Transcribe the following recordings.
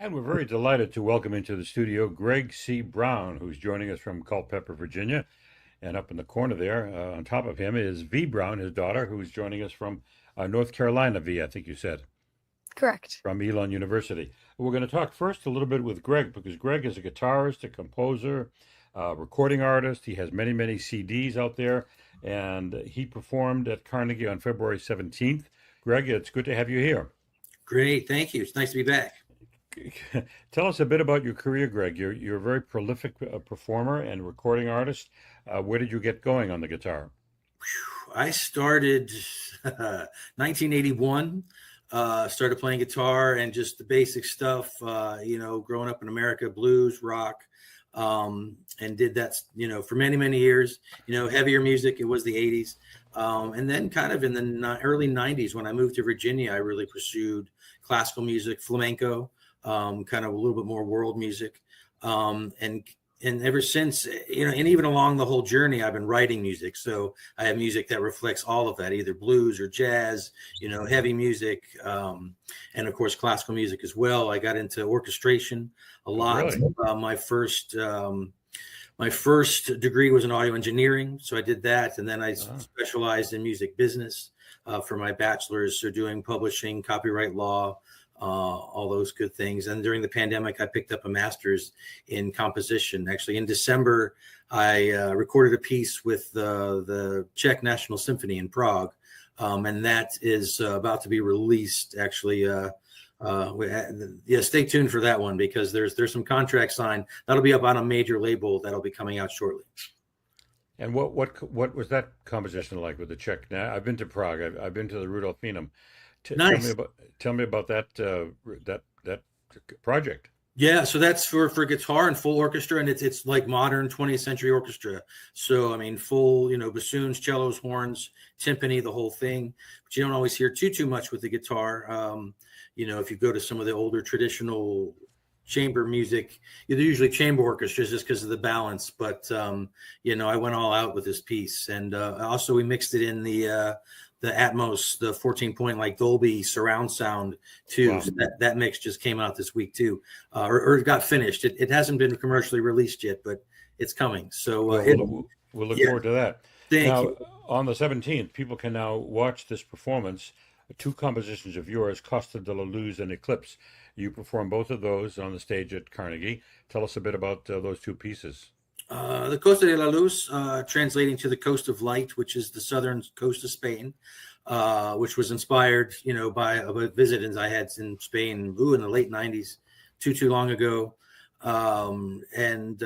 And we're very delighted to welcome into the studio Greg C. Brown, who's joining us from Culpeper, Virginia. And up in the corner there, on top of him, is Vee Brown, his daughter, who's joining us from North Carolina, Vee, I think you said, Correct. from Elon University. We're going to talk first a little bit with Greg because Greg is a guitarist, a composer, recording artist. He has many, many CDs out there, and he performed at Carnegie on February 17th. Greg, it's good to have you here. Great, thank you. It's nice to be back. Tell us a bit about your career, Greg. You're a very prolific performer and recording artist. Where did you get going on the guitar? I started 1981. Started playing guitar and just the basic stuff. Growing up in America, blues, rock, and did that. For many many years. Heavier music. It was the '80s, and then kind of in the early '90s when I moved to Virginia, I really pursued classical music, flamenco. Kind of a little bit more world music. And ever since, and even along the whole journey, I've been writing music. So I have music that reflects all of that, either blues or jazz, heavy music, and of course, classical music as well. I got into orchestration a lot. Really? My first degree was in audio engineering. So I did that. And then I Ah, specialized in music business for my bachelor's. So doing publishing, copyright law, all those good things. And during the pandemic, I picked up a master's in composition. Actually, in December, I recorded a piece with the Czech National Symphony in Prague, and that is about to be released. Actually, stay tuned for that one because there's some contracts signed. That'll be up on a major label that'll be coming out shortly. and what was that composition like with the Czech? Now, I've been to Prague. I've been to the Rudolfinum. Nice. Tell me about that that project. Yeah, so that's for guitar and full orchestra, and it's like modern 20th century orchestra. So I mean, full bassoons, cellos, horns, timpani, the whole thing. But you don't always hear too much with the guitar. If you go to some of the older traditional chamber music, they're usually chamber orchestras just because of the balance. But I went all out with this piece, and also we mixed it in the Atmos, the 14 point like Dolby surround sound too. Wow. So that mix just came out this week too, or it got finished. It hasn't been commercially released yet, but it's coming. So Well, we'll look yeah, forward to that. thank Now, you. on the 17th, people can now watch this performance. Two compositions of yours, Costa de la Luz and Eclipse. You perform both of those on the stage at Carnegie. Tell us a bit about those two pieces. The Costa de la Luz, translating to the coast of light, which is the southern coast of Spain, which was inspired, by a visit I had in Spain, in the late '90s, too long ago, and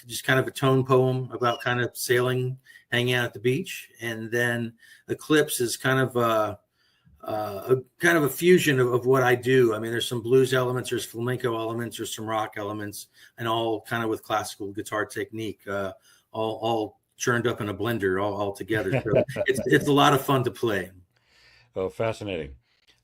just kind of a tone poem about kind of sailing, hanging out at the beach, and then Eclipse is kind of a fusion of what I do. I mean, there's some blues elements, there's flamenco elements, there's some rock elements, and all kind of with classical guitar technique, all churned up in a blender all together. So it's a lot of fun to play. Oh, fascinating.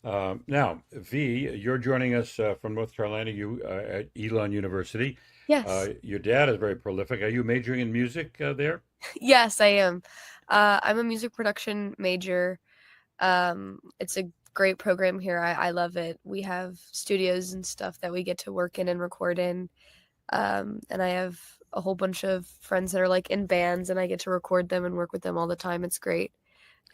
Now, V, you're joining us from North Carolina, you at Elon University. Yes. Your dad is very prolific. Are you majoring in music there? Yes, I am. I'm a music production major. It's a great program here. I love it. We have studios and stuff that we get to work in and record in. And I have a whole bunch of friends that are like in bands and I get to record them and work with them all the time. It's great.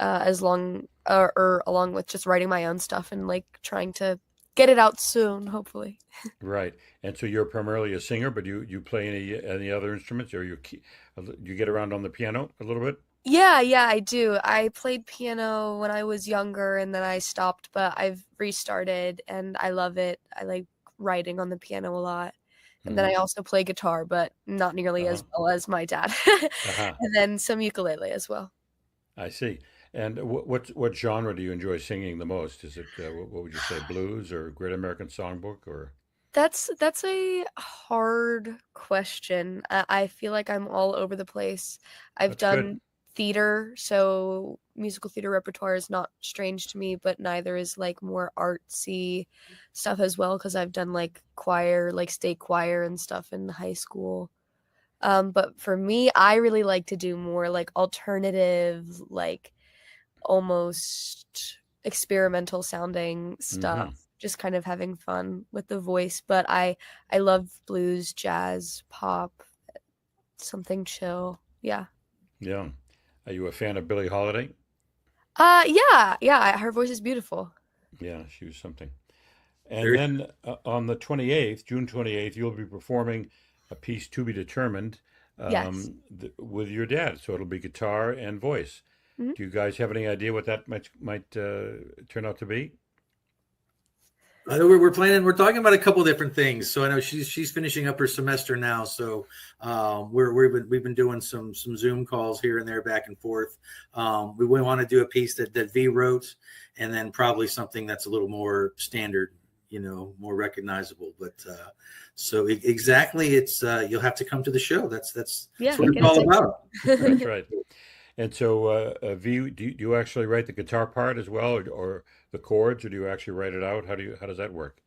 As long or along with just writing my own stuff and like trying to get it out soon, hopefully. Right. And so you're primarily a singer, but you play any other instruments, or you get around on the piano a little bit? Yeah, I do. I played piano when I was younger and then I stopped, but I've restarted and I love it. I like writing on the piano a lot. And then Hmm. I also play guitar, but not nearly Uh-huh. as well as my dad. Uh-huh. And then some ukulele as well. I see. And what genre do you enjoy singing the most? Is it what would you say, blues or Great American Songbook or? That's a hard question. I feel like I'm all over the place. I've That's good. done theater, so musical theater repertoire is not strange to me, but neither is like more artsy stuff as well, because I've done like choir, like state choir and stuff in high school. But for me, I really like to do more like alternative, like almost experimental sounding Hmm. stuff. just kind of having fun with the voice. But I love blues, jazz, pop, something chill. Yeah. Yeah. Are you a fan of Billie Holiday? Yeah. Her voice is beautiful. Yeah, she was something. And Very then on the 28th, June 28th, you'll be performing a piece to be determined Yes. with your dad. So it'll be guitar and voice. Mhm. Do you guys have any idea what that might turn out to be? We're planning. We're talking about a couple different things. So I know she's finishing up her semester now. So we've been doing some Zoom calls here and there, back and forth. We want to do a piece that Vee wrote, and then probably something that's a little more standard, more recognizable. But so exactly, it's you'll have to come to the show. That's Yeah. what it's all about. That's right. And so, V, do you actually write the guitar part as well, or the chords, or do you actually write it out? How does that work?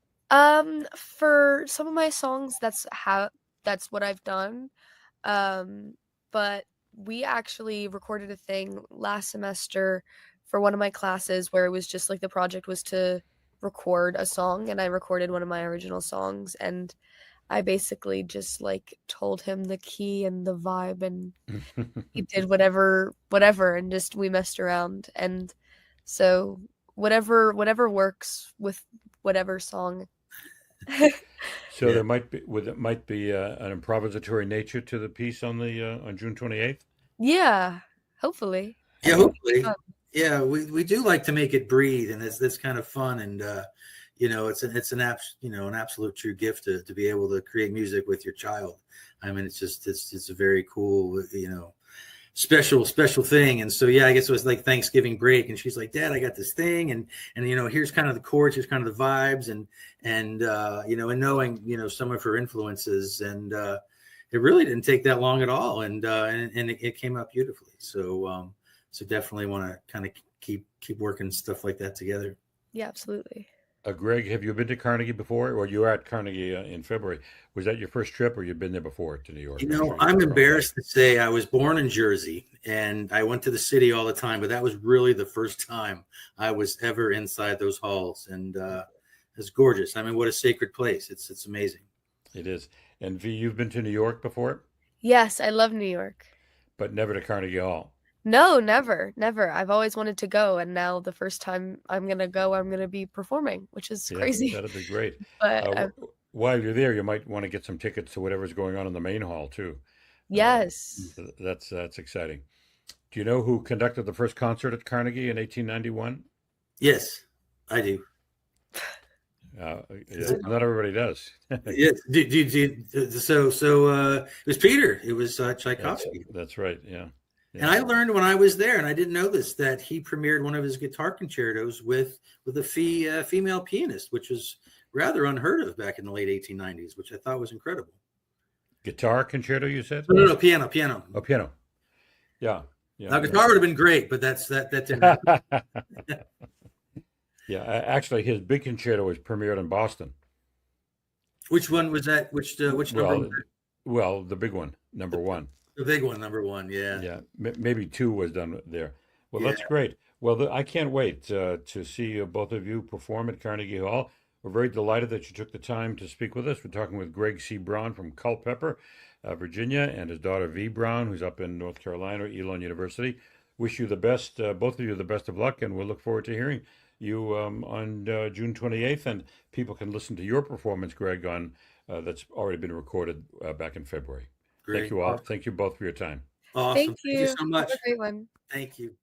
For some of my songs, that's what I've done. But we actually recorded a thing last semester for one of my classes where it was just like the project was to record a song, and I recorded one of my original songs, and I basically just like told him the key and the vibe, and he did whatever, and just we messed around. And so whatever works with whatever song. So Yeah. there might be an improvisatory nature to the piece on the on June 28th. Yeah, hopefully. Yeah, I think it'll be hopefully. fun. Yeah, we do like to make it breathe, and that's kind of fun. And it's an absolute true gift to be able to create music with your child. I mean, it's a very cool, special thing. And so yeah, I guess it was like Thanksgiving break, and she's like, "Dad, I got this thing, and here's kind of the chords, here's kind of the vibes, and and knowing some of her influences, and it really didn't take that long at all, and it came out beautifully. So definitely want to kind of keep working stuff like that together. Yeah, absolutely. Greg, have you been to Carnegie before, or you were at Carnegie in February? Was that your first trip, or you've been there before to New York? I'm embarrassed to say I was born in Jersey, and I went to the city all the time, but that was really the first time I was ever inside those halls, and it's gorgeous. I mean, what a sacred place! It's amazing. It is. And V, you've been to New York before, Yes, I love New York. but never to Carnegie Hall. No, never. I've always wanted to go, and now the first time I'm gonna go, I'm gonna be performing, which is Yeah, crazy. that'd be great. But While you're there, you might want to get some tickets to whatever's going on in the main hall too. yes. That's exciting. Do you know who conducted the first concert at Carnegie in 1891? Yes, I do. Not everybody does. Yes. So it was Peter. It was Tchaikovsky. That's right. Yeah. And I learned when I was there, and I didn't know this, that he premiered one of his guitar concertos with a female pianist, which was rather unheard of back in the late 1890s, which I thought was incredible. Guitar concerto, you said? No, piano. Oh, piano. Yeah. Now, guitar would have been great, but that didn't happen. Yeah, actually, his big concerto was premiered in Boston. Which one was that? Which number? Well, the big one, number one. The big one, number one. Yeah. Yeah, maybe two was done there. Well, Yeah. that's great. Well, I can't wait to see both of you perform at Carnegie Hall. We're very delighted that you took the time to speak with us. We're talking with Greg C. Brown from Culpeper, Virginia, and his daughter Vee Brown, who's up in North Carolina, Elon University. Wish you the best, both of you the best of luck, and we'll look forward to hearing you on June 28th. And people can listen to your performance, Greg, on that's already been recorded back in February. Great. Thank you all. Thank you both for your time. Awesome. Thank Thank you you. so much. Have a great one. Thank you.